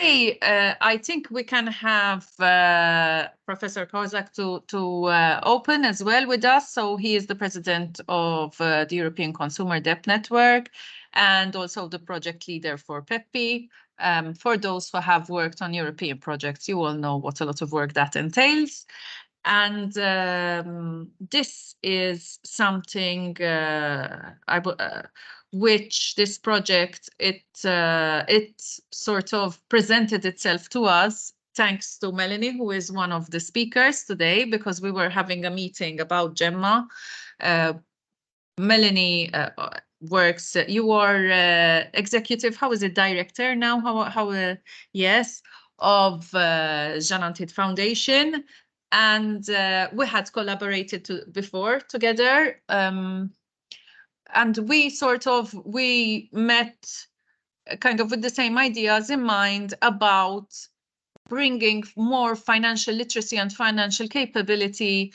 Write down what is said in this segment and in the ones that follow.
Okay, I think we can have Professor Kozak to open as well with us. So he is the president of the European Consumer Debt Network and also the project leader for PEPPI. For those who have worked on European projects, you all know what a lot of work that entails. And this is something which this project, it sort of presented itself to us thanks to Melanie, who is one of the speakers today, because we were having a meeting about Gemma. Melanie works, you are executive, how is it, director now? Yes, of Jean Antit Foundation. And we had collaborated before together. And we met kind of with the same ideas in mind about bringing more financial literacy and financial capability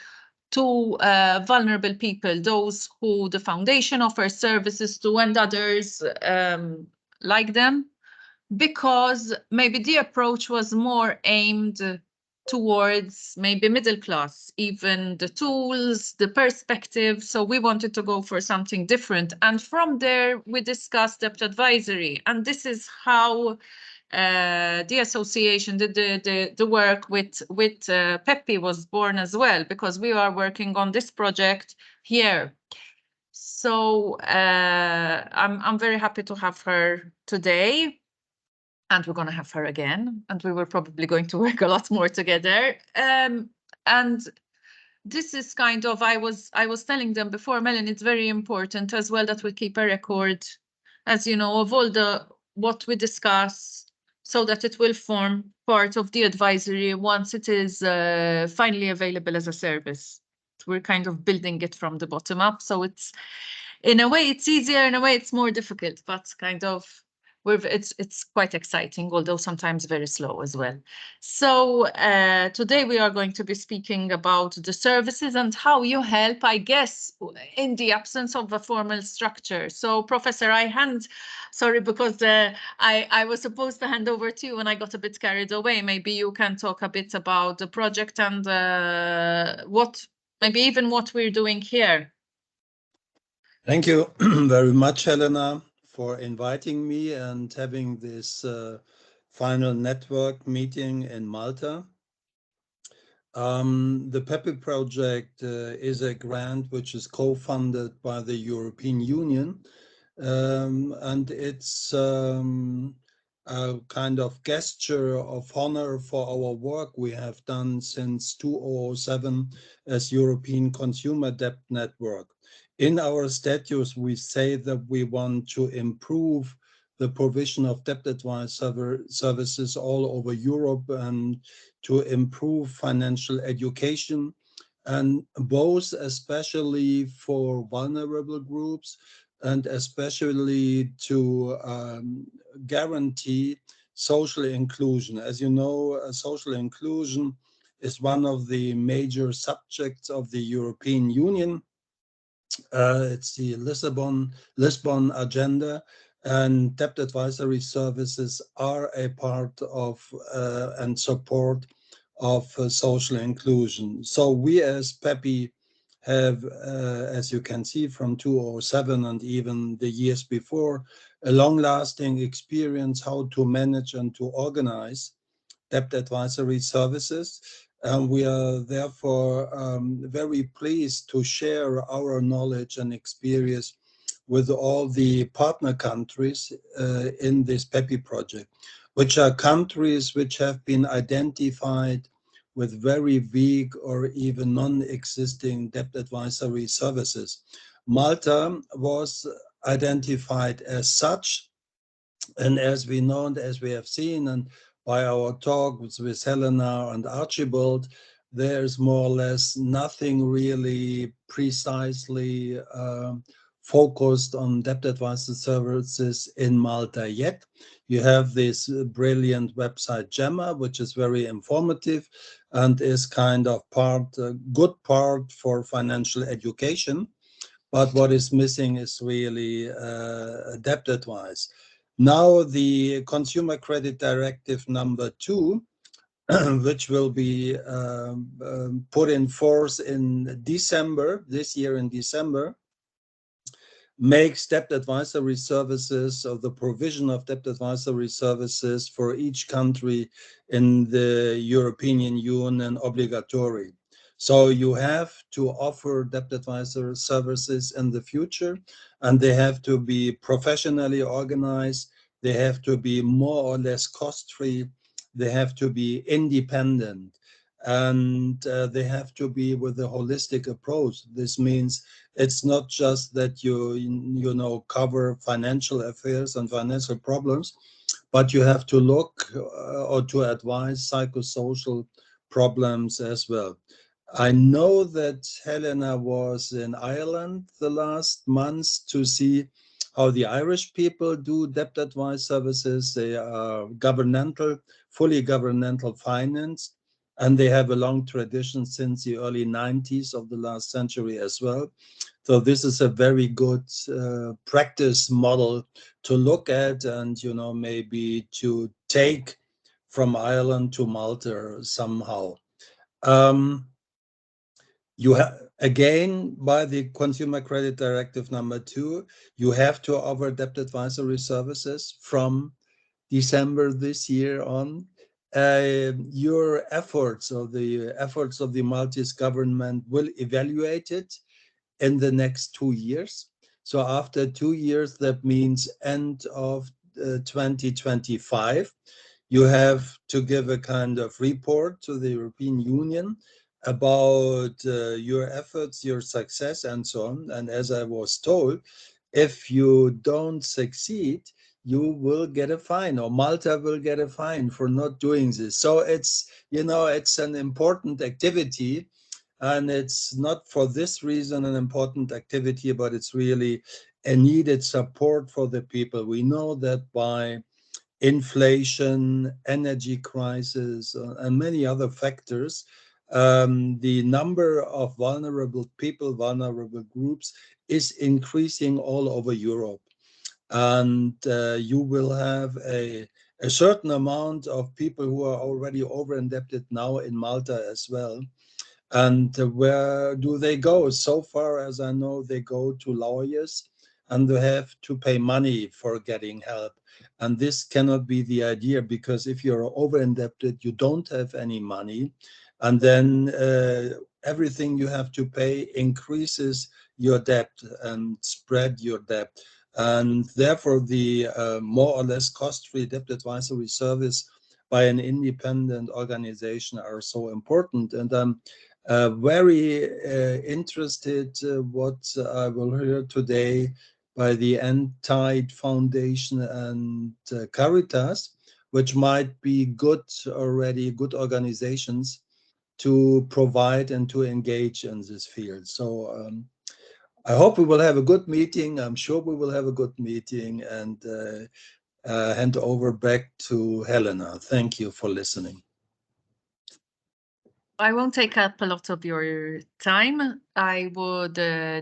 to vulnerable people, those who the foundation offers services to and others like them, because maybe the approach was more aimed towards maybe middle class, even the tools, the perspective. So we wanted to go for something different. And from there, we discussed debt advisory. And this is how the association, the work with PEPPI was born as well, because we are working on this project here. So I'm very happy to have her today. And we're going to have her again, and we were probably going to work a lot more together. And this is kind of, I was telling them before, Melanie, it's very important as well that we keep a record, as you know, of all what we discuss, so that it will form part of the advisory once it is finally available as a service. We're kind of building it from the bottom up, so it's, in a way, it's easier, in a way, it's more difficult, but kind of, it's quite exciting, although sometimes very slow as well. So today we are going to be speaking about the services and how you help, I guess, in the absence of a formal structure. So Professor, sorry, because I was supposed to hand over to you and I got a bit carried away. Maybe you can talk a bit about the project and maybe even what we're doing here. Thank you very much, Helena, for inviting me and having this final network meeting in Malta. The PEPPI project is a grant which is co-funded by the European Union, and it's a kind of gesture of honor for our work we have done since 2007 as European Consumer Debt Network. In our statutes, we say that we want to improve the provision of debt advice services all over Europe and to improve financial education, and both especially for vulnerable groups and especially to guarantee social inclusion. As you know, social inclusion is one of the major subjects of the European Union. It's the Lisbon agenda, and debt advisory services are a part of and support of social inclusion. So we as PEPPI have, as you can see from 2007 and even the years before, a long-lasting experience how to manage and to organize debt advisory services. And we are therefore very pleased to share our knowledge and experience with all the partner countries in this PEPPI project, which are countries which have been identified with very weak or even non-existing debt advisory services. Malta was identified as such, and as we know and as we have seen, and by our talks with Helena and Archibald, there's more or less nothing really precisely focused on debt advisory services in Malta yet. You have this brilliant website Gemma, which is very informative and is kind of a good part for financial education. But what is missing is really debt advice. Now the Consumer Credit Directive number 2, which will be put in force in December, this year in December, makes debt advisory services, or the provision of debt advisory services for each country in the European Union obligatory. So you have to offer debt advisory services in the future, and they have to be professionally organized. They have to be more or less cost-free. They have to be independent, and they have to be with a holistic approach. This means it's not just that you know cover financial affairs and financial problems, but you have to look or to advise psychosocial problems as well. I know that Helena was in Ireland the last months to see how the Irish people do debt advice services. They are governmental, fully governmental finance, and they have a long tradition since the early 90s of the last century as well. So this is a very good practice model to look at, and maybe to take from Ireland to Malta somehow. You have, again, by the Consumer Credit Directive number 2, you have to offer debt advisory services from December this year on. Your efforts, or the efforts of the Maltese government, will evaluate it in the next 2 years. So after 2 years, that means end of 2025, you have to give a kind of report to the European Union about your efforts, your success, and so on. And as I was told, if you don't succeed, you will get a fine, or Malta will get a fine for not doing this. So it's an important activity, and it's not for this reason an important activity, but it's really a needed support for the people. We know that by inflation, energy crisis, and many other factors, the number of vulnerable people, vulnerable groups is increasing all over Europe. And you will have a certain amount of people who are already over-indebted now in Malta as well. And where do they go? So far as I know, they go to lawyers, and they have to pay money for getting help. And this cannot be the idea, because if you're over-indebted, you don't have any money. And then everything you have to pay increases your debt and spread your debt. And therefore, the more or less cost-free debt advisory service by an independent organization are so important. And very interested what I will hear today by the End-Tide Foundation and Caritas, which might be good organizations to provide and to engage in this field. So I hope we will have a good meeting. I'm sure we will have a good meeting, and hand over back to Helena. Thank you for listening. I won't take up a lot of your time. I would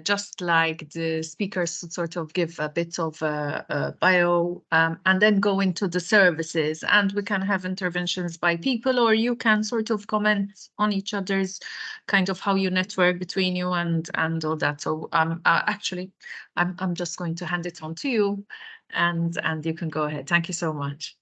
just like the speakers to sort of give a bit of a bio, and then go into the services, and we can have interventions by people, or you can sort of comment on each other's kind of how you network between you and all that. So actually, I'm just going to hand it on to you, and you can go ahead. Thank you so much.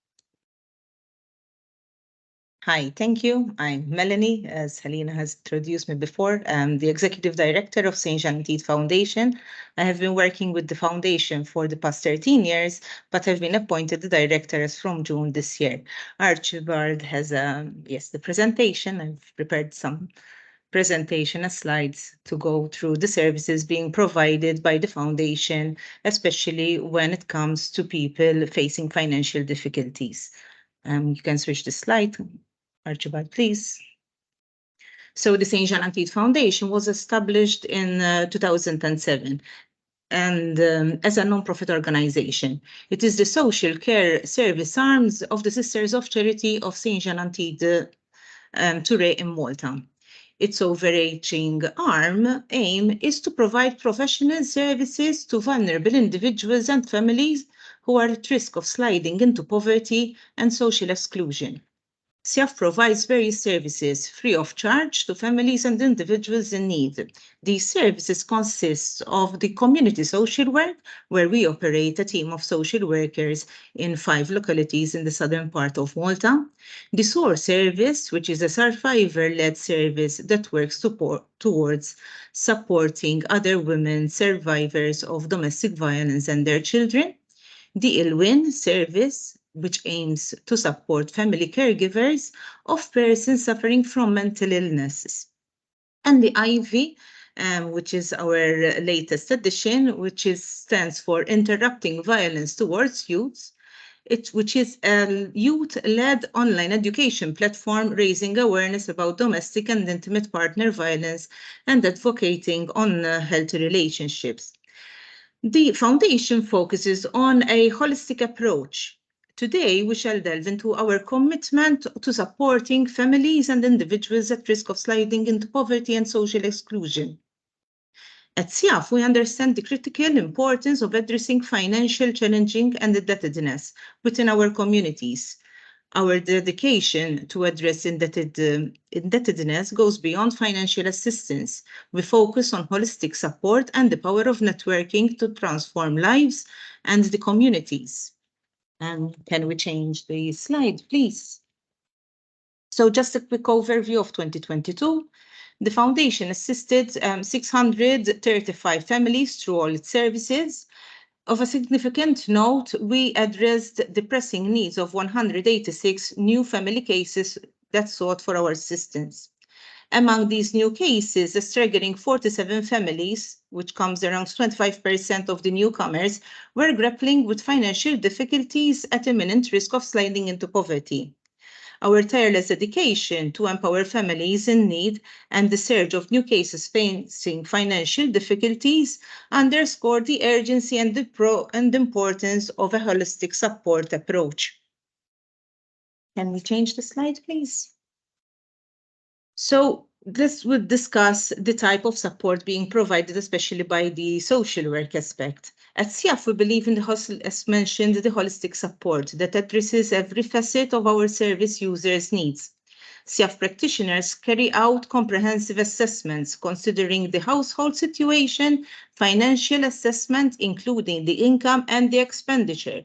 Hi, thank you. I'm Melanie, as Helena has introduced me before. I'm the Executive Director of St. Jean-Tide Foundation. I have been working with the foundation for the past 13 years, but have been appointed the director as from June this year. Archibald has, the presentation. I've prepared some presentation slides to go through the services being provided by the foundation, especially when it comes to people facing financial difficulties. You can switch the slide. Archibald, please. So the St. Jean-Tide Foundation was established in 2007 and as a non-profit organization. It is the social care service arms of the Sisters of Charity of St. Jean-Tide Touré in Malta. Its overarching aim is to provide professional services to vulnerable individuals and families who are at risk of sliding into poverty and social exclusion. SIAF provides various services free of charge to families and individuals in need. These services consist of the community social work, where we operate a team of social workers in 5 localities in the southern part of Malta. The SOAR service, which is a survivor-led service that works towards supporting other women survivors of domestic violence and their children. The ILWIN service, which aims to support family caregivers of persons suffering from mental illnesses. And the IVY, which is our latest edition, which stands for Interrupting Violence Towards Youth, which is a youth-led online education platform raising awareness about domestic and intimate partner violence and advocating on healthy relationships. The foundation focuses on a holistic approach. Today, we shall delve into our commitment to supporting families and individuals at risk of sliding into poverty and social exclusion. At SIAF, we understand the critical importance of addressing financial challenging and indebtedness within our communities. Our dedication to address indebtedness goes beyond financial assistance. We focus on holistic support and the power of networking to transform lives and the communities. Can we change the slide, please? So just a quick overview of 2022. The foundation assisted 635 families through all its services. Of a significant note, we addressed the pressing needs of 186 new family cases that sought for our assistance. Among these new cases, a staggering 47 families, which comes around 25% of the newcomers, were grappling with financial difficulties at imminent risk of sliding into poverty. Our tireless dedication to empower families in need and the surge of new cases facing financial difficulties underscore the urgency and the importance of a holistic support approach. Can we change the slide, please? So this would discuss the type of support being provided, especially by the social work aspect. At SIAF, we believe in as mentioned, the holistic support that addresses every facet of our service users' needs. SIAF practitioners carry out comprehensive assessments considering the household situation, financial assessment, including the income and the expenditure,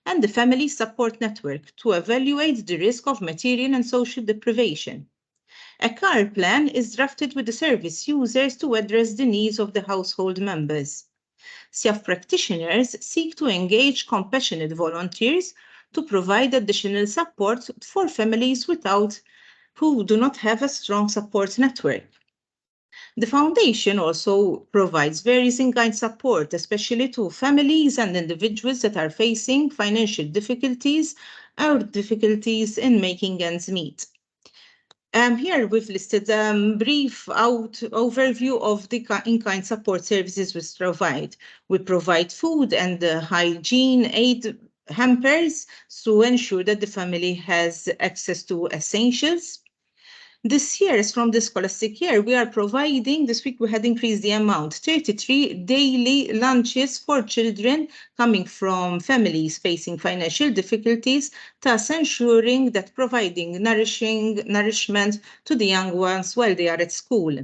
and the family support network to evaluate the risk of material and social deprivation. A care plan is drafted with the service users to address the needs of the household members. SIAF practitioners seek to engage compassionate volunteers to provide additional support for families who do not have a strong support network. The foundation also provides various in-kind support, especially to families and individuals that are facing financial difficulties or difficulties in making ends meet. Here we've listed a brief overview of the in-kind support services we provide. We provide food and hygiene aid hampers to ensure that the family has access to essentials. This year, as from this scholastic year, we are providing, this week we had increased the amount, 33 daily lunches for children coming from families facing financial difficulties, thus ensuring that providing nourishment to the young ones while they are at school.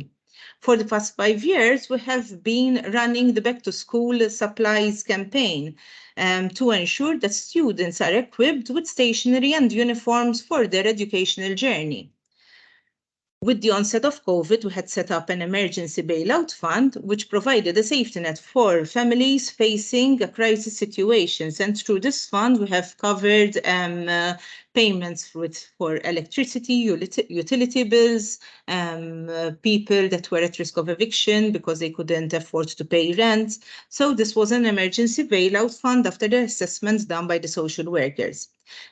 For the past 5 years, we have been running the Back to School Supplies campaign to ensure that students are equipped with stationery and uniforms for their educational journey. With the onset of COVID, we had set up an emergency bailout fund, which provided a safety net for families facing crisis situations. And through this fund, we have covered payments for electricity, utility bills, people that were at risk of eviction because they couldn't afford to pay rent. So this was an emergency bailout fund after the assessments done by the social workers.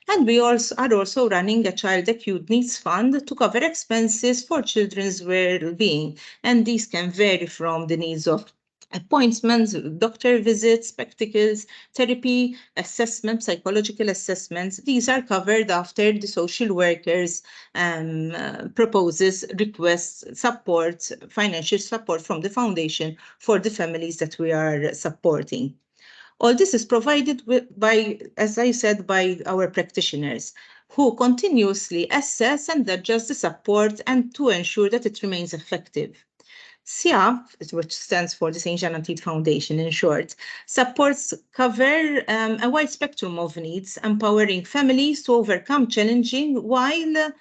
And we are also running a child acute needs fund to cover expenses for children's well-being. And these can vary from the needs of appointments, doctor visits, spectacles, therapy, assessment, psychological assessments. These are covered after the social workers proposes, requests support, financial support from the foundation for the families that we are supporting. All this is provided by, as I said, by our practitioners who continuously assess and adjust the support and to ensure that it remains effective. SIAF, which stands for the St. Jean Antide Foundation in short, supports cover a wide spectrum of needs, empowering families to overcome challenging while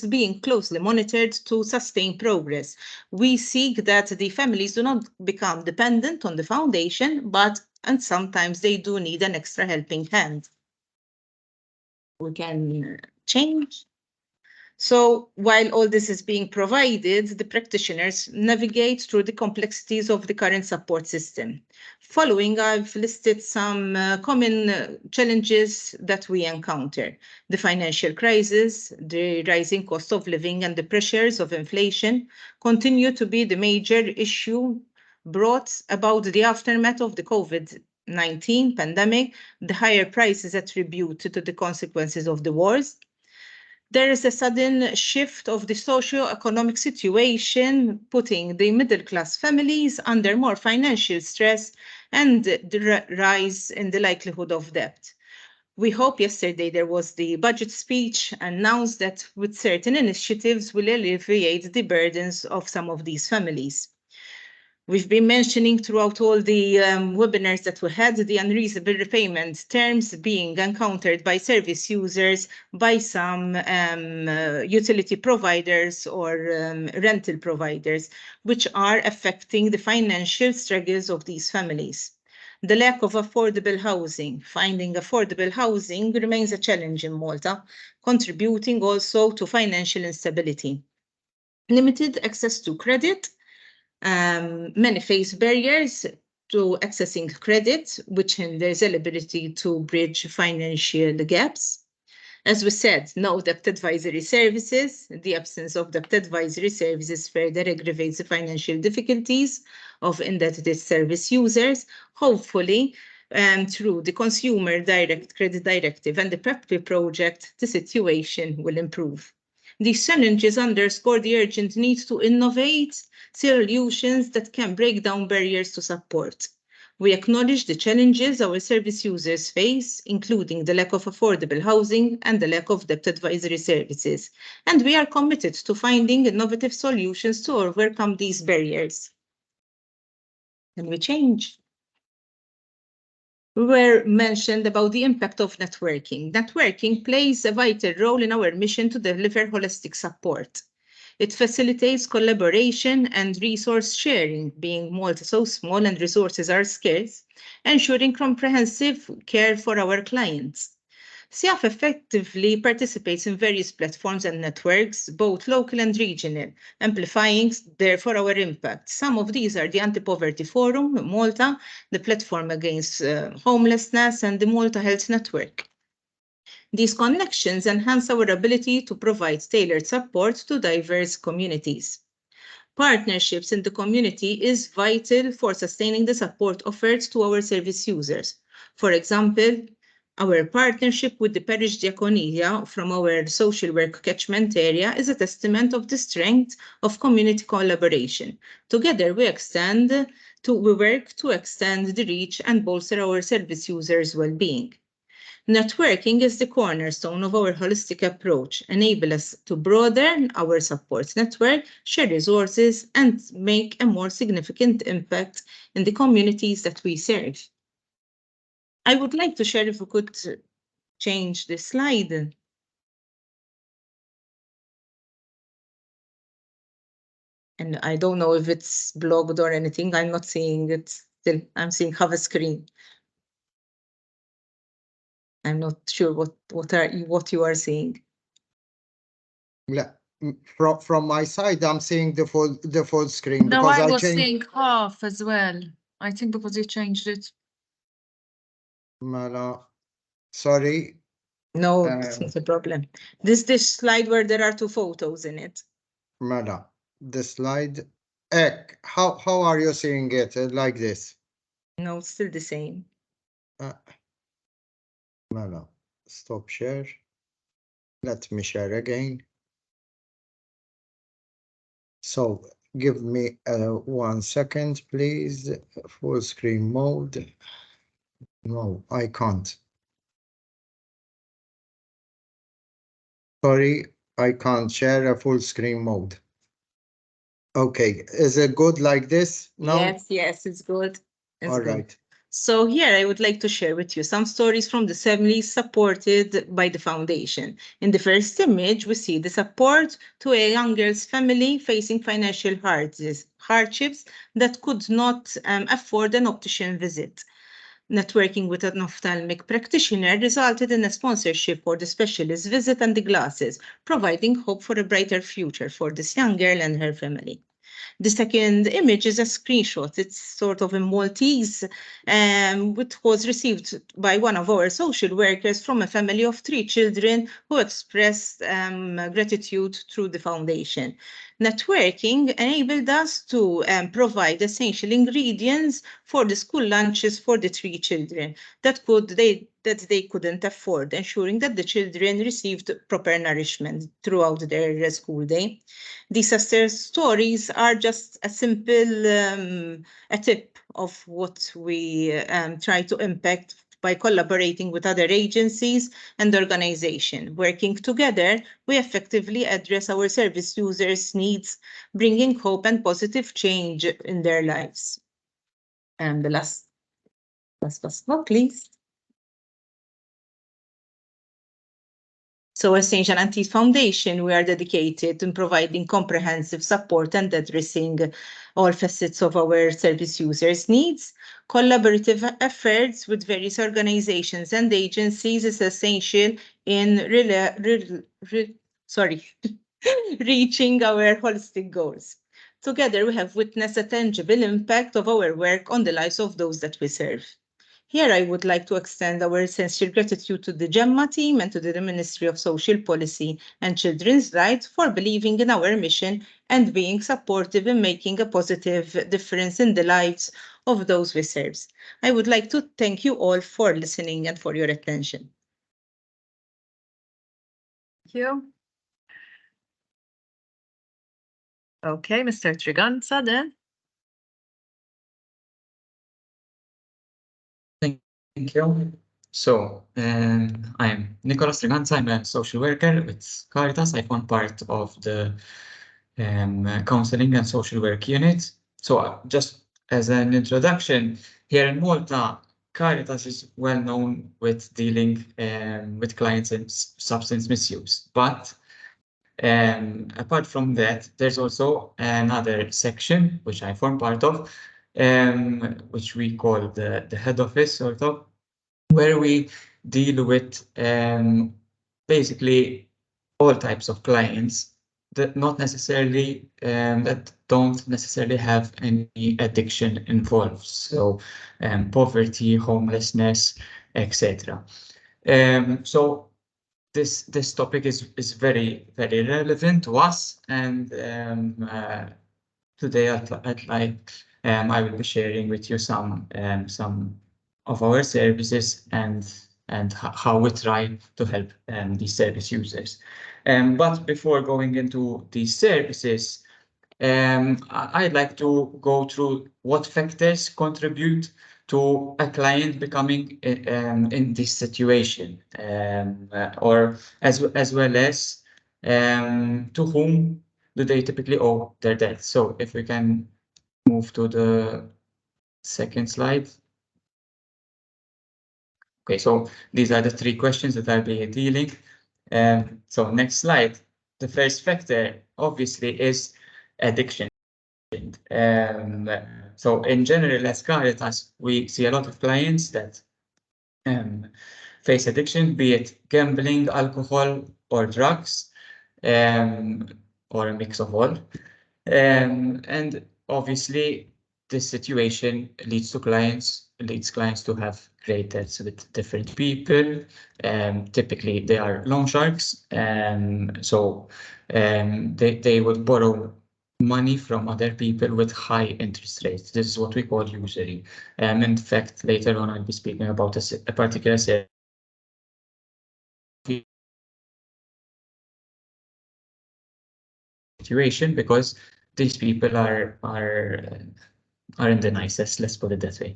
being closely monitored to sustain progress. We seek that the families do not become dependent on the foundation, and sometimes they do need an extra helping hand. We can change. So while all this is being provided, the practitioners navigate through the complexities of the current support system. Following, I've listed some common challenges that we encounter. The financial crisis, the rising cost of living, and the pressures of inflation continue to be the major issue brought about the aftermath of the COVID-19 pandemic, the higher prices attributed to the consequences of the wars. There is a sudden shift of the socio-economic situation, putting the middle-class families under more financial stress and the rise in the likelihood of debt. We hope yesterday there was the budget speech announced that with certain initiatives will alleviate the burdens of some of these families. We've been mentioning throughout all the webinars that we had the unreasonable repayment terms being encountered by service users, by some utility providers or rental providers, which are affecting the financial struggles of these families. The lack of affordable housing. Finding affordable housing remains a challenge in Malta, contributing also to financial instability. Limited access to credit. Many face barriers to accessing credit, which hinders their ability to bridge financial gaps. As we said, no debt advisory services. The absence of debt advisory services further aggravates the financial difficulties of indebted service users. Hopefully, through the Consumer Direct Credit Directive and the PEPPI project, the situation will improve. These challenges underscore the urgent need to innovate solutions that can break down barriers to support. We acknowledge the challenges our service users face, including the lack of affordable housing and the lack of debt advisory services, and we are committed to finding innovative solutions to overcome these barriers. Can we change? We were mentioned about the impact of networking. Networking plays a vital role in our mission to deliver holistic support. It facilitates collaboration and resource sharing, being Malta so small and resources are scarce, ensuring comprehensive care for our clients. SIAF effectively participates in various platforms and networks, both local and regional, amplifying therefore our impact. Some of these are the Anti-Poverty Forum, Malta, the Platform Against Homelessness, and the Malta Health Network. These connections enhance our ability to provide tailored support to diverse communities. Partnerships in the community is vital for sustaining the support offered to our service users. For example, our partnership with the Parish Diaconia from our social work catchment area is a testament of the strength of community collaboration. Together, we work to extend the reach and bolster our service users' well-being. Networking is the cornerstone of our holistic approach, enable us to broaden our support network, share resources, and make a more significant impact in the communities that we serve. I would like to share if we could change the slide. And I don't know if it's blocked or anything. I'm not seeing it still. I'm seeing half a screen. I'm not sure what you are seeing. Yeah, from my side, I'm seeing the full screen. No, because I I was changed. seeing half as well. I think because you changed it. Mala, sorry. No, it's not a problem. This slide where there are two photos in it. Mala, the slide. How are you seeing it like this? No, it's still the same. Mala, stop share. Let me share again. So Give me 1 second, please. Full screen mode. No, I can't. Sorry, I can't share a full screen mode. Okay, is it good like this now? Yes, it's good. It's All good. right. So here I would like to share with you some stories from the families supported by the foundation. In the first image, we see the support to a young girl's family facing financial hardships that could not afford an optician visit. Networking with an ophthalmic practitioner resulted in a sponsorship for the specialist visit and the glasses, providing hope for a brighter future for this young girl and her family. The second image is a screenshot. It's sort of a Maltese, which was received by one of our social workers from a family of 3 children who expressed gratitude through the foundation. Networking enabled us to provide essential ingredients for the school lunches for the 3 children that they couldn't afford, ensuring that the children received proper nourishment throughout their school day. These success stories are just a simple a tip of what we try to impact by collaborating with other agencies and organizations. Working together, we effectively address our service users' needs, bringing hope and positive change in their lives. And the last but not least. So as St. Jean Antis Foundation, we are dedicated to providing comprehensive support and addressing all facets of our service users' needs. Collaborative efforts with various organizations and agencies is essential in reaching our holistic goals. Together, we have witnessed a tangible impact of our work on the lives of those that we serve. Here, I would like to extend our sincere gratitude to the GEMMA team and to the Ministry of Social Policy and Children's Rights for believing in our mission and being supportive in making a positive difference in the lives of those we serve. I would like to thank you all for listening and for your attention. Thank you. Okay, Mr. Triganza then. Thank you. So, I'm Nicolas Triganza. I'm a social worker with Caritas. I form part of the counseling and social work unit. So, just as an introduction, here in Malta, Caritas is well known with dealing with clients in substance misuse. But apart from that, there's also another section which I form part of, which we call the head office, sort of, where we deal with basically all types of clients that not necessarily that don't necessarily have any addiction involved. So poverty, homelessness, etc. So this topic is very relevant to us, and today I will be sharing with you some of our services and how we try to help these service users. But before going into these services, I'd like to go through what factors contribute to a client becoming in this situation, or as well as to whom do they typically owe their debt. So if we can move to the second slide. Okay, so these are the 3 questions that I'll be dealing. So next slide. The first factor, obviously, is addiction. So in general, as Caritas, we see a lot of clients that face addiction, be it gambling, alcohol, or drugs, or a mix of all. And obviously, this situation leads clients to have great debts with different people. Typically, they are loan sharks, so they would borrow money from other people with high interest rates. This is what we call usury. In fact, later on, I'll be speaking about a particular situation because these people are in the nicest, let's put it that way.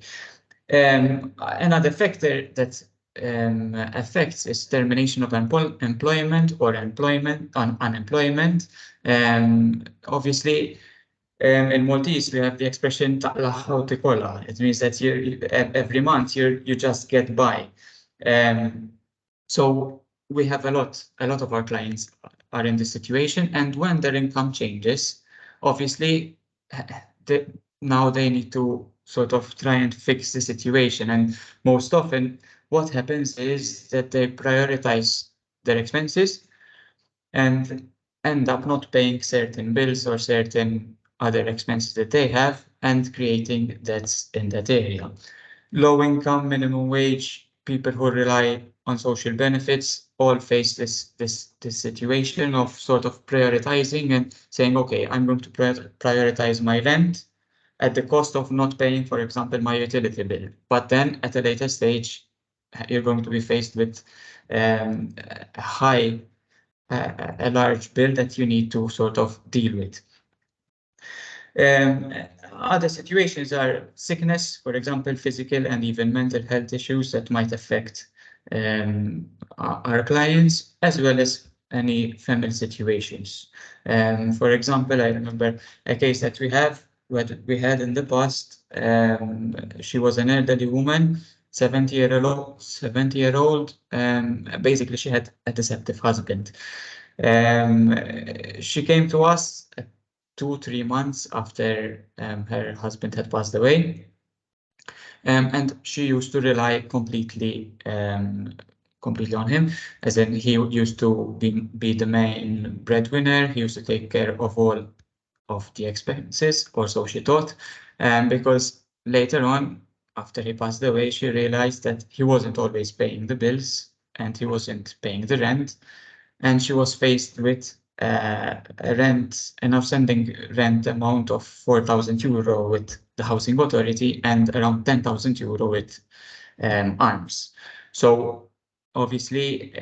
Another factor that affects is termination of employment or unemployment. Obviously, in Maltese, we have the expression "taqlaħ ħaw tikolla." It means that every month you just get by. So we have a lot of our clients are in this situation, and when their income changes, obviously now they need to sort of try and fix the situation. And most often what happens is that they prioritize their expenses and end up not paying certain bills or certain other expenses that they have and creating debts in that area. Low income, minimum wage, people who rely on social benefits all face this situation of sort of prioritizing and saying, okay, I'm going to prioritize my rent at the cost of not paying, for example, my utility bill. But then at a later stage, you're going to be faced with a large bill that you need to sort of deal with. Other situations are sickness, for example, physical and even mental health issues that might affect our clients, as well as any family situations. For example, I remember a case that we had in the past. She was an elderly woman, 70-year-old. Basically, she had a deceptive husband. She came to us 2-3 months after her husband had passed away, and she used to rely completely on him, as in he used to be the main breadwinner. He used to take care of all of the expenses, or so she thought, because later on, after he passed away, she realized that he wasn't always paying the bills and he wasn't paying the rent, and she was faced with an outstanding rent amount of 4,000 euro with the housing authority and around 10,000 euro with ARMS. So obviously,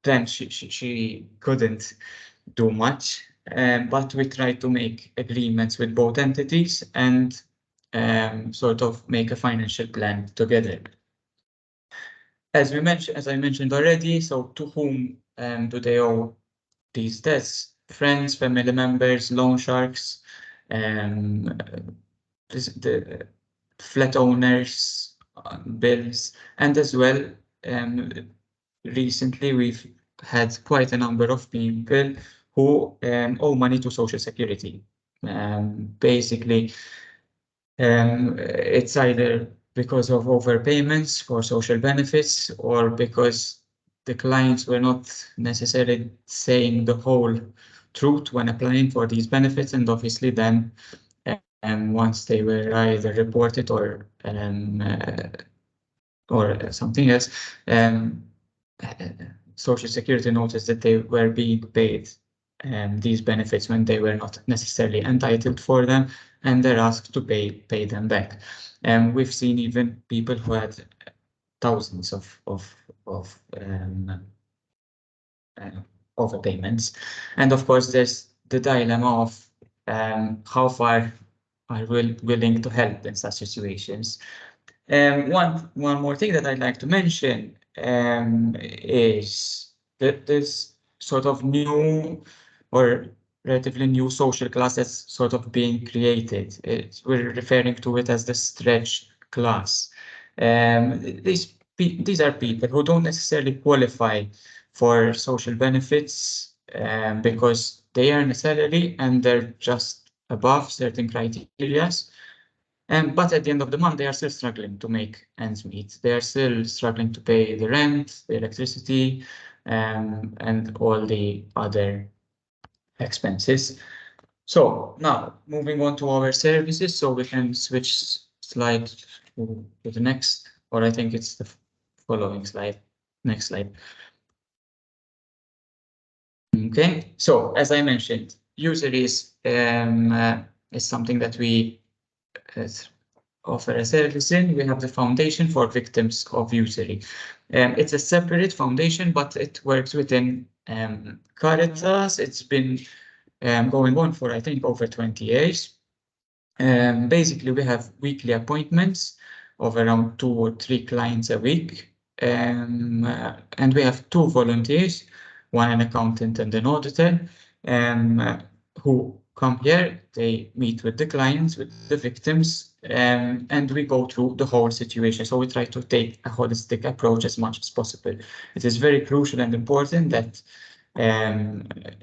then she couldn't do much, but we tried to make agreements with both entities and sort of make a financial plan together. As I mentioned already, so to whom do they owe these debts? Friends, family members, loan sharks, the flat owners, bills, and as well, recently we've had quite a number of people who owe money to Social Security. Basically, it's either because of overpayments for social benefits or because the clients were not necessarily saying the whole truth when applying for these benefits, and obviously then once they were either reported or something else, Social Security noticed that they were being paid these benefits when they were not necessarily entitled for them, and they're asked to pay them back. We've seen even people who had thousands of overpayments, and of course there's the dilemma of how far are we willing to help in such situations. One more thing that I'd like to mention is that this sort of new or relatively new social class that's sort of being created. We're referring to it as the stretched class. These are people who don't necessarily qualify for social benefits because they earn a salary and they're just above certain criteria. But at the end of the month, they are still struggling to make ends meet. They are still struggling to pay the rent, the electricity, and all the other expenses. So now moving on to our services, so we can switch slide to the next, or I think it's the following slide. Next slide. Okay, so as I mentioned, usury is something that we offer a service in. We have the Foundation for Victims of Usury. It's a separate foundation, but it works within Caritas. It's been going on for, I think, over 20 years. Basically, we have weekly appointments of around 2 or 3 clients a week. And we have 2 volunteers, one an accountant and an auditor, who come here. They meet with the clients, with the victims, and we go through the whole situation. So we try to take a holistic approach as much as possible. It is very crucial and important that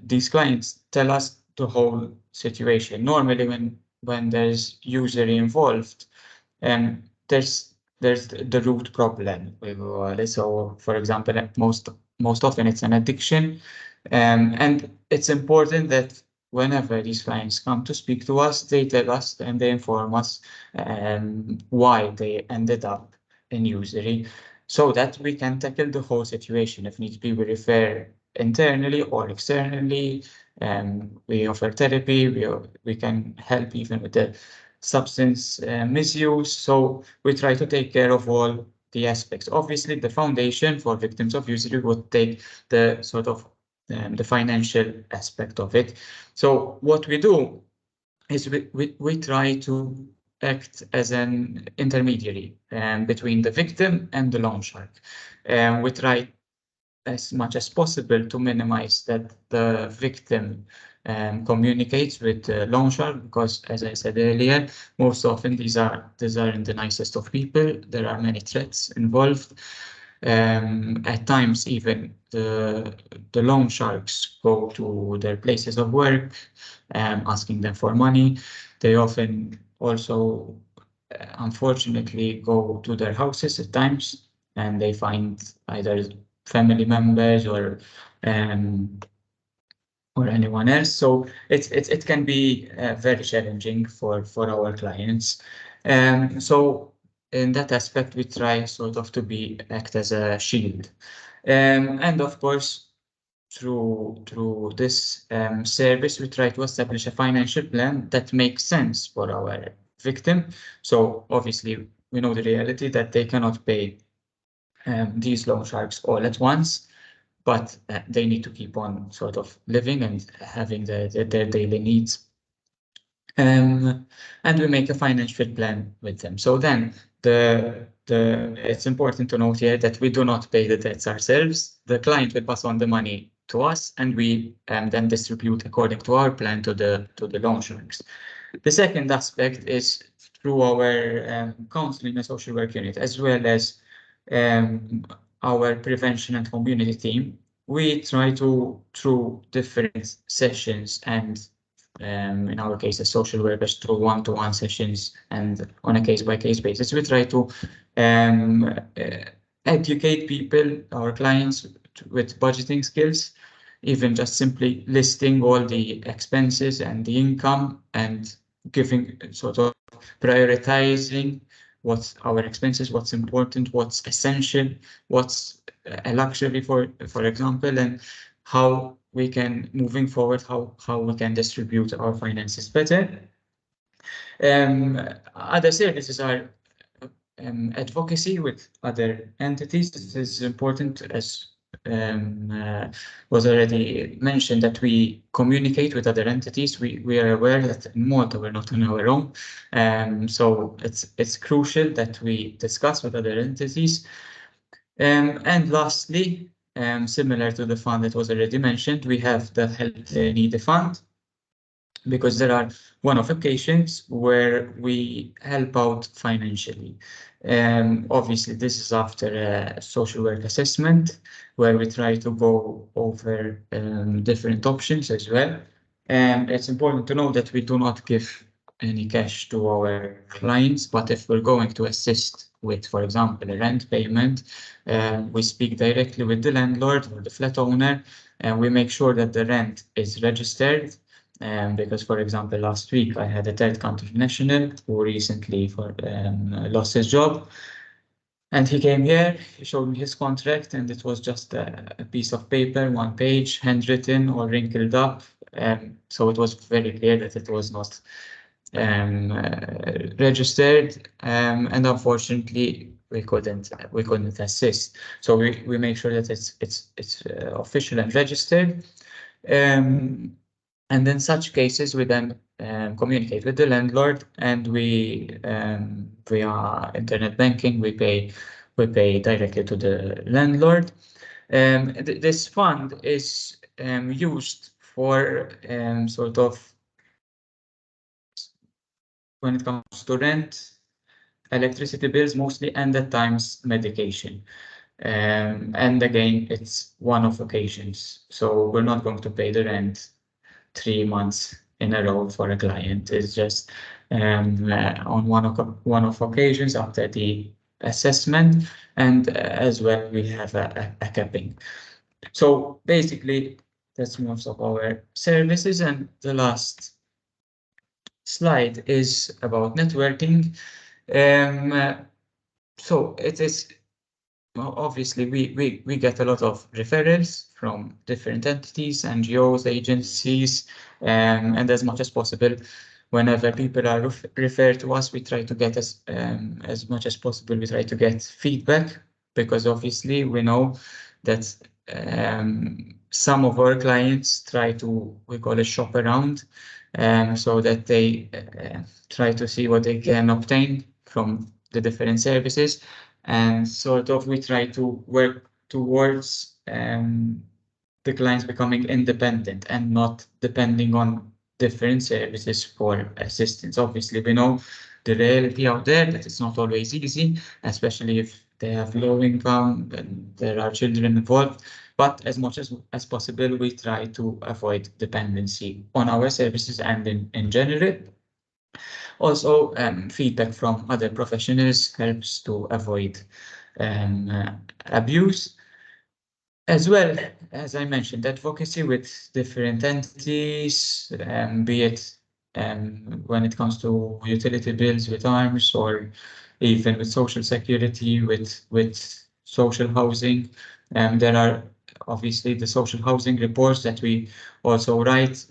these clients tell us the whole situation. Normally, when there's usury involved, there's the root problem. So, for example, most often it's an addiction, and it's important that whenever these clients come to speak to us, they tell us and they inform us why they ended up in usury, so that we can tackle the whole situation. If need be, we refer internally or externally. We offer therapy. We can help even with the substance misuse. So we try to take care of all the aspects. Obviously, the foundation for victims of usury would take the sort of the financial aspect of it. So what we do is we try to act as an intermediary between the victim and the loan shark. We try as much as possible to minimize that the victim communicates with the loan shark, because, as I said earlier, most often these aren't the nicest of people. There are many threats involved. At times, even the loan sharks go to their places of work, asking them for money. They often also, unfortunately, go to their houses at times, and they find either family members or anyone else. So it can be very challenging for our clients. So in that aspect, we try sort of to act as a shield. And of course, through this service, we try to establish a financial plan that makes sense for our victim. So obviously, we know the reality that they cannot pay these loan sharks all at once, but they need to keep on sort of living and having their daily needs. And we make a financial plan with them. So then it's important to note here that we do not pay the debts ourselves. The client will pass on the money to us, and we then distribute according to our plan to the loan sharks. The second aspect is through our counseling and social work unit, as well as our prevention and community team. We try to, through different sessions and in our case, the social workers, through one-to-one sessions and on a case-by-case basis, we try to educate people, our clients, with budgeting skills, even just simply listing all the expenses and the income and giving sort of prioritizing what's our expenses, what's important, what's essential, what's a luxury, for example, and how we can, moving forward, how we can distribute our finances better. Other services are advocacy with other entities. This is important, as was already mentioned, that we communicate with other entities. We are aware that in Malta we're not on our own, so it's crucial that we discuss with other entities. And lastly, similar to the fund that was already mentioned, we have the Help the Needy Fund, because there are one-off occasions where we help out financially. Obviously, this is after a social work assessment where we try to go over different options as well. And it's important to know that we do not give any cash to our clients, but if we're going to assist with, for example, a rent payment, we speak directly with the landlord or the flat owner, and we make sure that the rent is registered. Because, for example, last week I had a third country national who recently lost his job, and he came here, he showed me his contract, and it was just a piece of paper, 1 page, handwritten or wrinkled up. So it was very clear that it was not registered, and unfortunately we couldn't assist. So we make sure that it's official and registered. And in such cases, we then communicate with the landlord, and we via internet banking we pay directly to the landlord. This fund is used for sort of when it comes to rent, electricity bills mostly, and at times medication. And again, it's one-off occasions, so we're not going to pay the rent 3 months in a row for a client. It's just on one-off occasions after the assessment, and as well we have a capping. So basically, that's most of our services. And the last slide is about networking. So it is obviously we get a lot of referrals from different entities, NGOs, agencies, and as much as possible, whenever people are referred to us, we try to get as much as possible. We try to get feedback, because obviously we know that some of our clients try to, we call it, shop around, so that they try to see what they can obtain from the different services, and sort of we try to work towards the clients becoming independent and not depending on different services for assistance. Obviously, we know the reality out there that it's not always easy, especially if they have low income and there are children involved. But as much as possible, we try to avoid dependency on our services and in general. Also, feedback from other professionals helps to avoid abuse. As well, as I mentioned, advocacy with different entities, be it when it comes to utility bills with ARMS, or even with social security, with social housing. There are obviously the social housing reports that we also write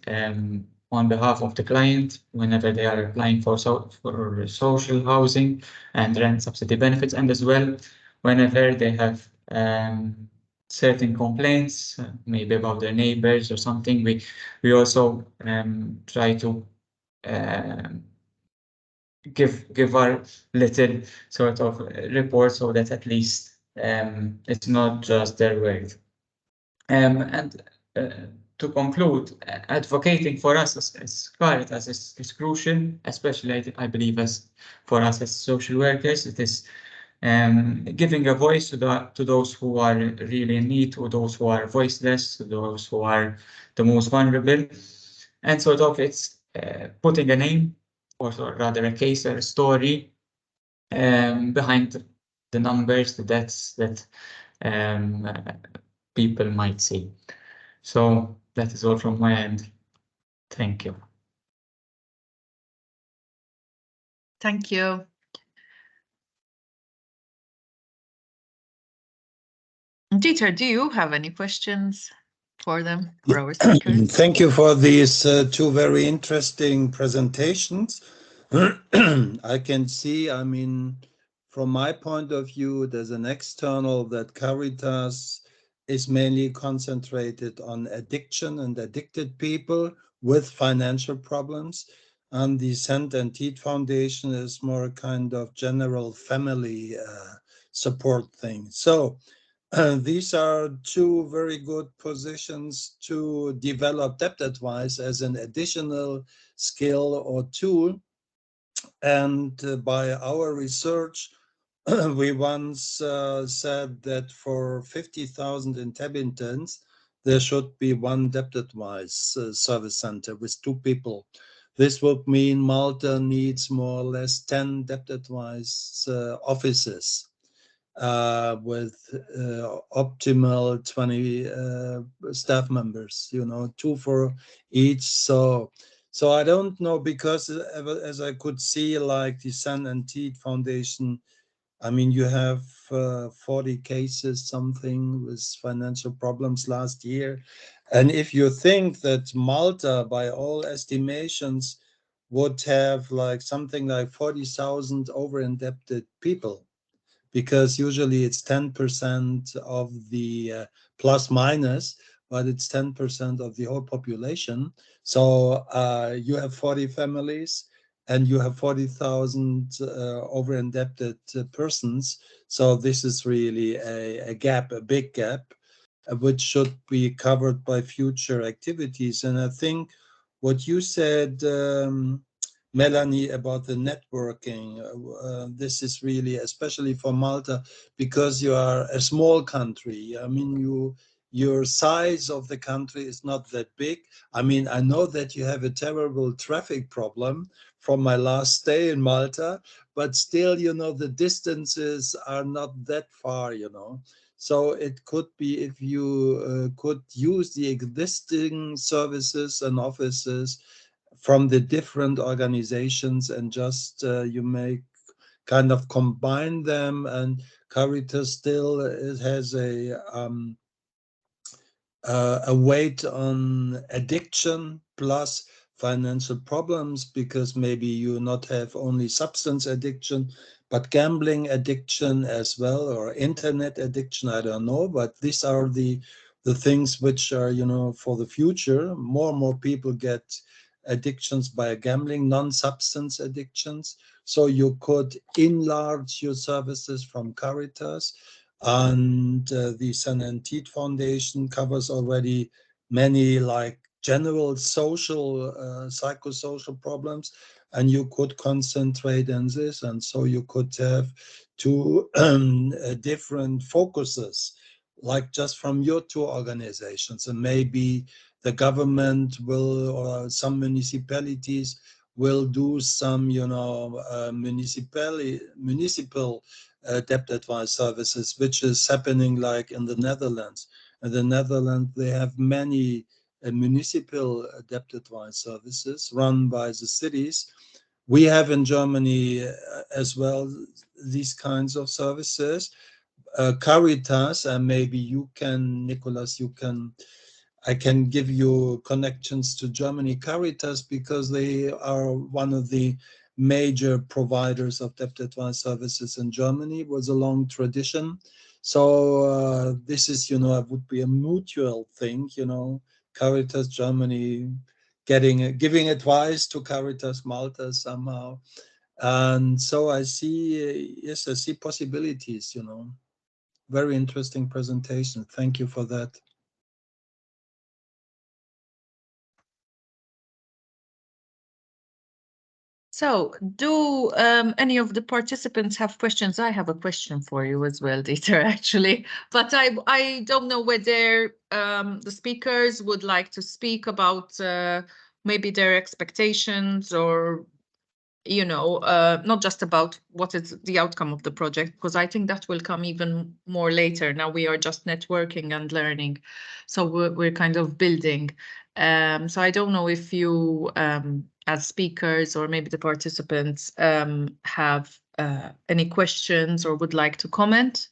on behalf of the client whenever they are applying for social housing and rent subsidy benefits, and as well whenever they have certain complaints, maybe about their neighbors or something. We also try to give our little sort of report, so that at least it's not just their word. And to conclude, advocating for us as Caritas is crucial, especially I believe as for us as social workers. It is giving a voice to those who are really in need, to those who are voiceless, to those who are the most vulnerable, and sort of it's putting a name, or rather a case or a story behind the numbers, the deaths that people might see. So that is all from my end. Thank you. Thank you. Dieter, do you have any questions for them, for our speakers? Thank you for these two very interesting presentations. I can see, I mean, from my point of view, there's an external that Caritas is mainly concentrated on addiction and addicted people with financial problems. And the St. and Teat Foundation is more kind of general family support thing. So these are two very good positions to develop debt advice as an additional skill or tool. And by our research, we once said that for 50,000 inhabitants, there should be one debt advice service center with 2 people. This would mean Malta needs more or less 10 debt advice offices with optimal 20 staff members, 2 for each. So I don't know, because as I could see, like the St. and Teat Foundation, I mean, you have 40 cases something with financial problems last year. And if you think that Malta, by all estimations, would have like something like 40,000 over-indebted people, because usually it's 10% of the plus minus, but it's 10% of the whole population. So you have 40 families and you have 40,000 over-indebted persons. So this is really a gap, a big gap, which should be covered by future activities. And I think what you said, Melanie, about the networking, this is really, especially for Malta, because you are a small country. I mean, your size of the country is not that big. I mean, I know that you have a terrible traffic problem from my last stay in Malta, but still, you know, the distances are not that far, you know. So it could be if you could use the existing services and offices from the different organizations and just you make kind of combine them, and Caritas still has a weight on addiction plus financial problems, because maybe you not have only substance addiction, but gambling addiction as well, or internet addiction, I don't know. But these are the things which are, you know, for the future. More and more people get addictions by gambling, non-substance addictions. So you could enlarge your services from Caritas. And the San Antide Foundation covers already many like general social, psychosocial problems, and you could concentrate on this. And so you could have two different focuses, like just from your two organizations. And maybe the government will, or some municipalities will do some, you know, municipal debt advice services, which is happening like in the Netherlands. In the Netherlands, they have many municipal debt advice services run by the cities. We have in Germany as well these kinds of services. Caritas, and maybe you can, Nicholas, I can give you connections to Germany Caritas, because they are one of the major providers of debt advice services in Germany. It was a long tradition. So this is, you know, it would be a mutual thing, you know, Caritas Germany giving advice to Caritas Malta somehow. And so I see, yes, I see possibilities, you know. Very interesting presentation. Thank you for that. So, do any of the participants have questions? I have a question for you as well, Dieter, actually, but I don't know whether the speakers would like to speak about maybe their expectations, or, you know, not just about what is the outcome of the project, because I think that will come even more later. Now we are just networking and learning, so we're kind of building. So I don't know if you, as speakers, or maybe the participants, have any questions or would like to comment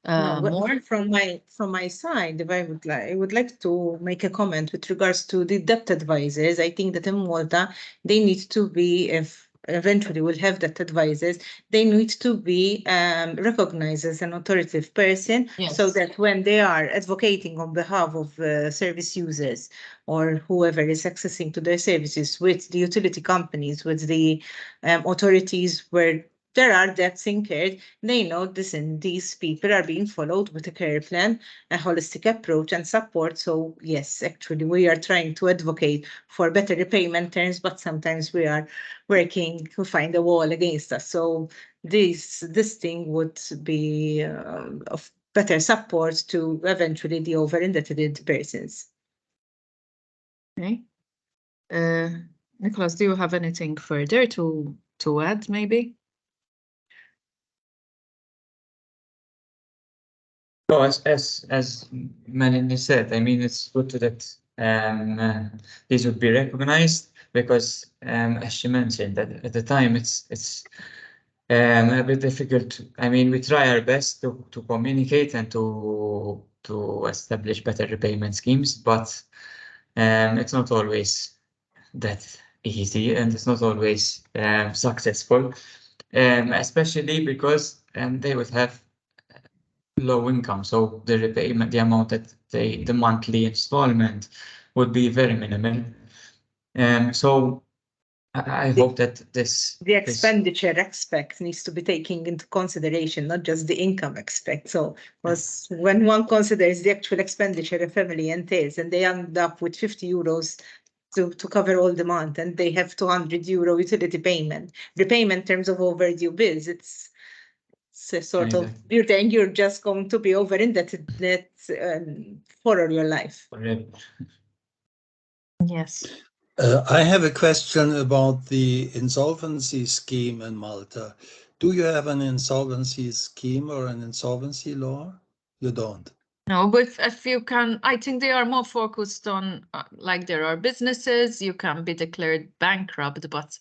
more. From my side, if I would like to make a comment with regards to the debt advisors. I think that in Malta they need to be, if eventually we'll have debt advisors, they need to be recognized as an authoritative person, so that when they are advocating on behalf of service users or whoever is accessing to their services with the utility companies, with the authorities where there are debts incurred, they know this, and these people are being followed with a care plan, a holistic approach and support. So yes, actually we are trying to advocate for better repayment terms, but sometimes we are working to find a wall against us. So this thing would be of better support to eventually the over-indebted persons. Okay. Nicholas, do you have anything further to add, maybe? So as Melanie said, I mean, it's good that these would be recognized, because as she mentioned, that at the time it's a bit difficult. I mean, we try our best to communicate and to establish better repayment schemes, but it's not always that easy, and it's not always successful, especially because they would have low income, so the repayment, the amount that the monthly installment would be very minimal. So I hope that the expenditure aspect needs to be taken into consideration, not just the income aspect. So, because when one considers the actual expenditure a family entails, and they end up with 50 euros to cover all the month, and they have 200 euro utility payment, repayment in terms of overdue bills, it's a sort of, you're saying you're just going to be over indebted for all your life. Yes. I have a question about the insolvency scheme in Malta. Do you have an insolvency scheme or an insolvency law? You don't. No, but if you can, I think they are more focused on, like there are businesses, you can be declared bankrupt, but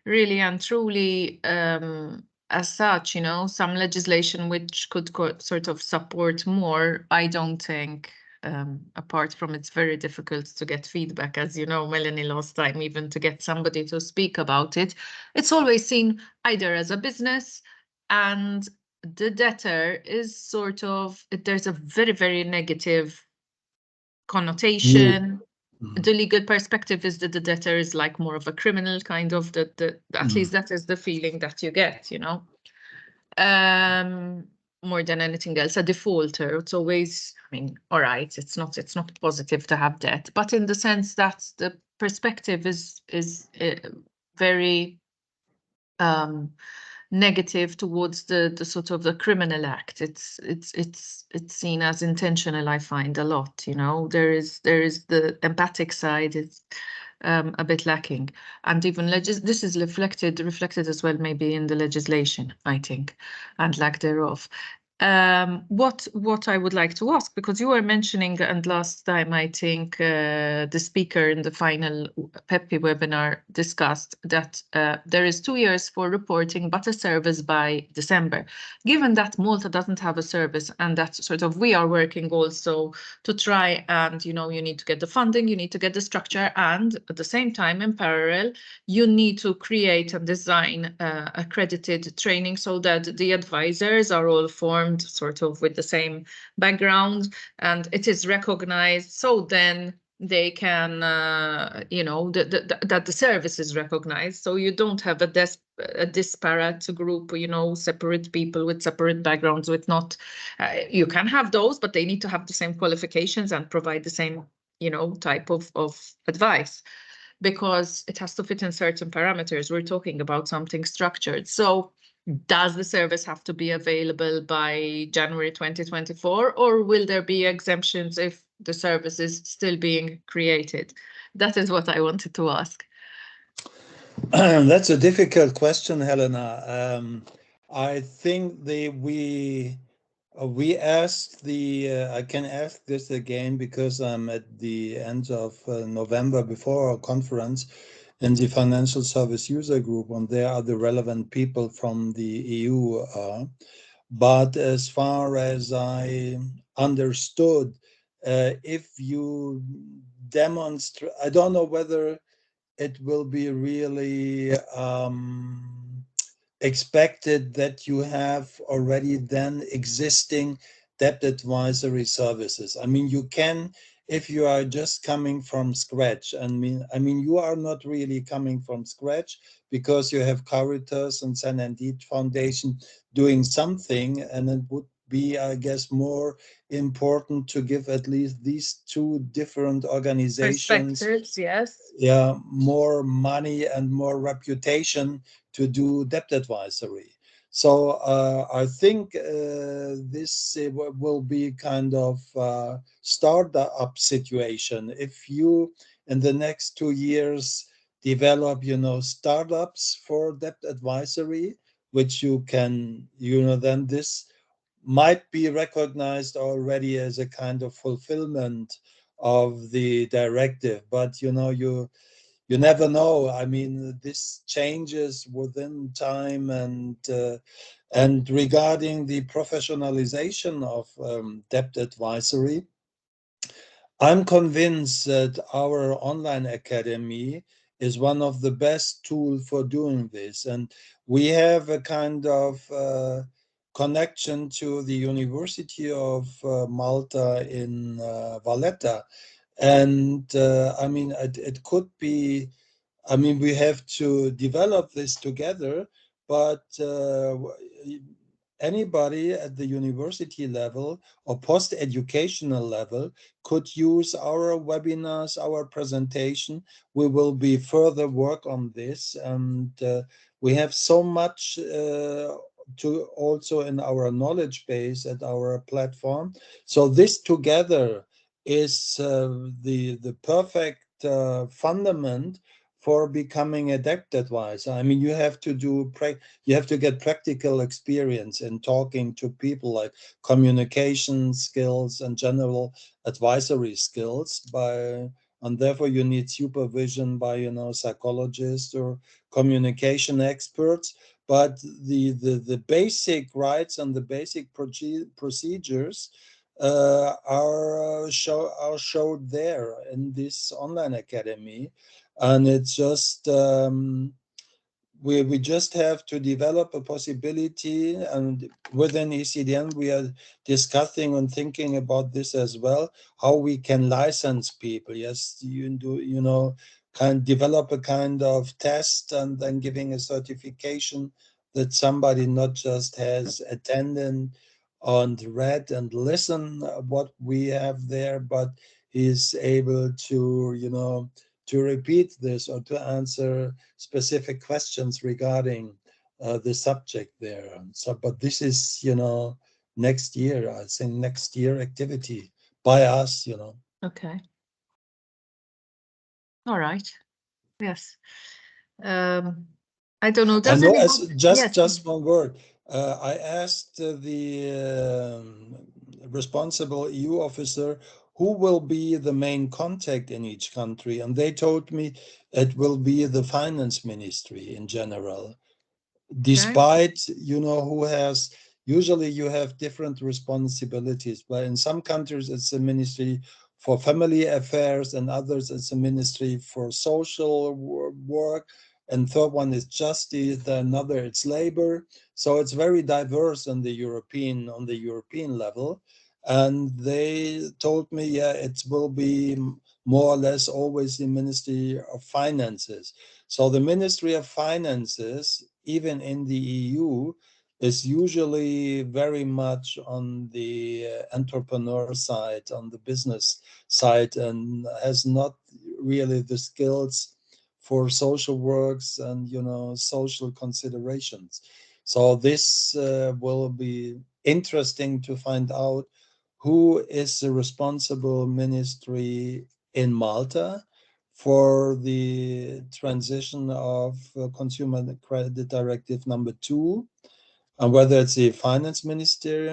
really and truly, as such, some legislation which could sort of support more, I don't think, apart from it's very difficult to get feedback, as you know, Melanie, last time, even to get somebody to speak about it. It's always seen either as a business, and the debtor is sort of, there's a very, very negative connotation. The legal perspective is that the debtor is like more of a criminal, kind of, at least that is the feeling that you get, more than anything else. A defaulter, it's always, I mean, all right, it's not positive to have debt, but in the sense that the perspective is very negative towards the sort of the criminal act. It's seen as intentional, I find, a lot, there is the empathic side is a bit lacking, and even this is reflected as well maybe in the legislation, I think, and lack thereof. What I would like to ask, because you were mentioning, and last time I think the speaker in the final PEPPI webinar discussed that there is 2 years for reporting, but a service by December. Given that Malta doesn't have a service, and that sort of we are working also to try and, you need to get the funding, you need to get the structure, and at the same time, in parallel, you need to create and design accredited training so that the advisors are all formed sort of with the same background, and it is recognized, so then they can, that the service is recognized, so you don't have a disparate group, separate people with separate backgrounds, with not, you can have those, but they need to have the same qualifications and provide the same, type of advice, because it has to fit in certain parameters. We're talking about something structured. So does the service have to be available by January 2024, or will there be exemptions if the service is still being created? That is what I wanted to ask. That's a difficult question, Helena. I think we asked I can ask this again because I'm at the end of November before our conference in the Financial Service User Group, and there are the relevant people from the EU. But as far as I understood, if you demonstrate, I don't know whether it will be really expected that you have already then existing debt advisory services. I mean, you can, if you are just coming from scratch. I mean, you are not really coming from scratch because you have Caritas and San Indeed Foundation doing something, and it would be, I guess, more important to give at least these two different organizations, yes, more money and more reputation to do debt advisory. So I think this will be kind of startup situation. If you, in the next 2 years, develop, startups for debt advisory, which you can, then this might be recognized already as a kind of fulfillment of the directive. But you never know. I mean, this changes within time, and regarding the professionalization of debt advisory, I'm convinced that our online academy is one of the best tools for doing this, and we have a kind of connection to the University of Malta in Valletta. And I mean, it could be, I mean, we have to develop this together, but anybody at the university level or post-educational level could use our webinars, our presentation. We will be further work on this, and we have so much to also in our knowledge base at our platform. So this together is the perfect fundament for becoming a debt advisor. I mean, you have to get practical experience in talking to people, like communication skills and general advisory skills. And therefore, you need supervision by, you know, psychologists or communication experts. But the basic rights and the basic procedures are showed there in this online academy. And it's just we just have to develop a possibility, and within ECDN we are discussing and thinking about this as well, how we can license people. Yes, you know, can develop a kind of test and then giving a certification that somebody not just has attended and read and listen what we have there, but is able to, you know, to repeat this or to answer specific questions regarding the subject there. So, but this is, you know, next year, I think next year activity by us, you know. Okay. All right. Yes. I don't know. I know, Yes. just one word. I asked the responsible EU officer who will be the main contact in each country, and they told me it will be the finance ministry in general. Despite, you know, who has, usually you have different responsibilities, but in some countries it's a ministry for family affairs, and others it's a ministry for social work, and third one is justice, another it's labor. So it's very diverse on the European level. And they told me, yeah, it will be more or less always the Ministry of Finances. So the Ministry of Finances, even in the EU, is usually very much on the entrepreneur side, on the business side, and has not really the skills for social works and, you know, social considerations. So this will be interesting to find out who is the responsible ministry in Malta for the transition of Consumer Credit Directive number 2, and whether it's the finance ministry,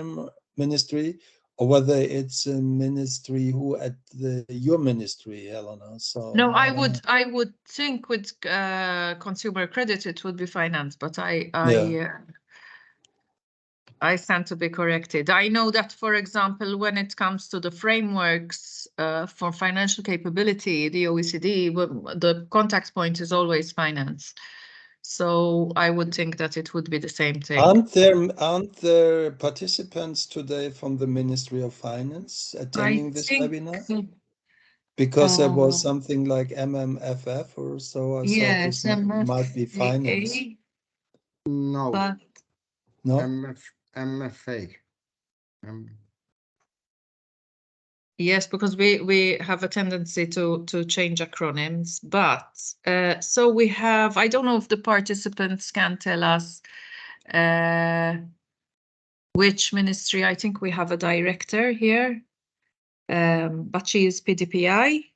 or whether it's a ministry who at your ministry, Helena. So no, I would think with consumer credit it would be finance, but I stand to be corrected. I know that, for example, when it comes to the frameworks for financial capability, the OECD, the contact point is always finance. So I would think that it would be the same thing. Aren't there participants today from the Ministry of Finance attending this webinar? Because there was something like MMFF or so. I thought this might be finance. No. But No? MFA. yes, because we have a tendency to change acronyms, but so we have, I don't know if the participants can tell us which ministry. I think we have a director here, but she is PDPI.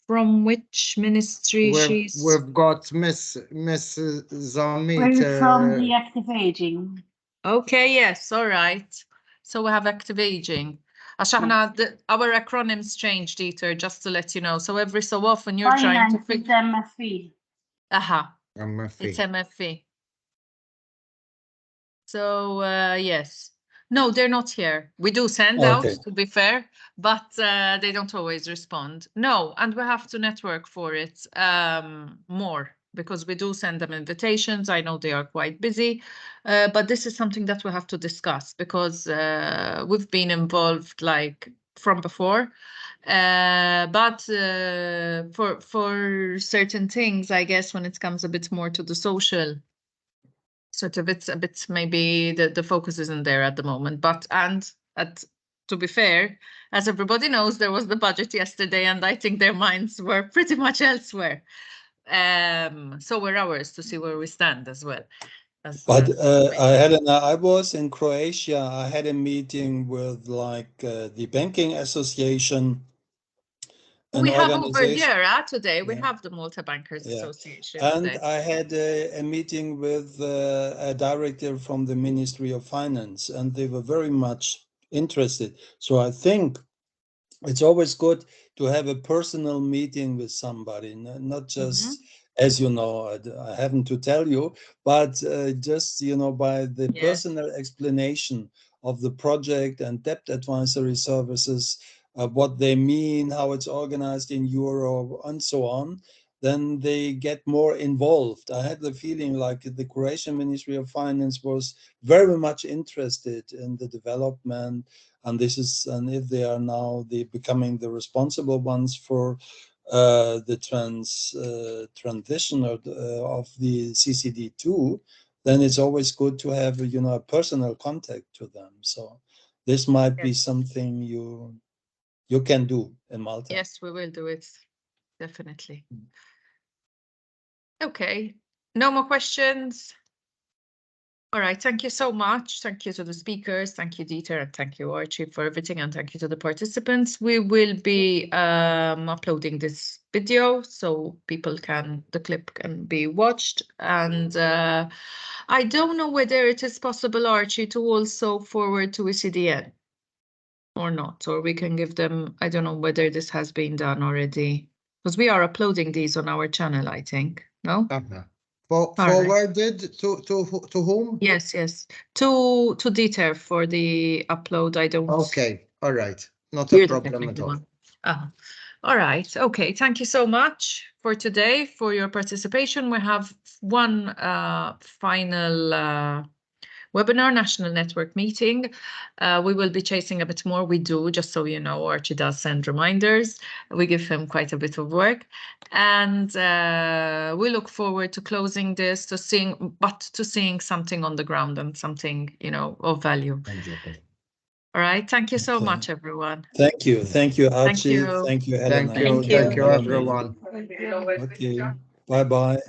From which ministry she's? We've got Miss Zamit. We're from the active aging. Okay, yes, all right. So we have active aging. Ashahna, our acronyms changed, Dieter, just to let you know. So every so often you're trying to Finance is MFE. Aha, MFA. it's MFE. So yes. No, they're not here. We do send out, to be fair, but they don't always respond. No, and we have to network for it more. because we do send them invitations. I know they are quite busy, but this is something that we have to discuss because we've been involved like from before. But for certain things, I guess when it comes a bit more to the social sort of, it's a bit maybe the focus isn't there at the moment. But to be fair, as everybody knows, there was the budget yesterday, and I think their minds were pretty much elsewhere. So we're ours to see where we stand as well. But I was in Croatia. I had a meeting with like the banking association. We have over here today. We Yeah. have the Malta Bankers Association. And today. I had a meeting with a director from the Ministry of Finance, and they were very much interested. So I think it's always good to have a personal meeting with somebody, not just, as you know, I haven't to tell you, but just, you know, by the personal explanation of the project and debt advisory services, what they mean, how it's organized in Europe, and so on, then they get more involved. I had the feeling like the Croatian Ministry of Finance was very much interested in the development. And if they are now becoming the responsible ones for the transition of the CCD2, then it's always good to have, you know, a personal contact to them. So this might be something you can do in Malta. Yes, we will do it, definitely. Okay, no more questions. All right, thank you so much. Thank you to the speakers. Thank you, Dieter, and thank you, Archie, for everything. And thank you to the participants. We will be uploading this video so the clip can be watched. And I don't know whether it is possible, Archie, to also forward to ECDN or not, or we can give them, I don't know whether this has been done already, because we are uploading these on our channel, I think, no? Forwarded to whom? Yes, to Dieter for the upload. I don't. Okay, all right, not a problem at all. All right, okay. Thank you so much for today for your participation. We have one final webinar, national network meeting. We will be chasing a bit more. We do, just so you know, Archie does send reminders. We give him quite a bit of work. And we look forward to closing this, to seeing something on the ground and something, you know, of value. All right. Thank you so much, everyone. Thank you. Thank you, Archie. Thank you. Thank you, Helena. Thank you, everyone. Okay. Bye-bye.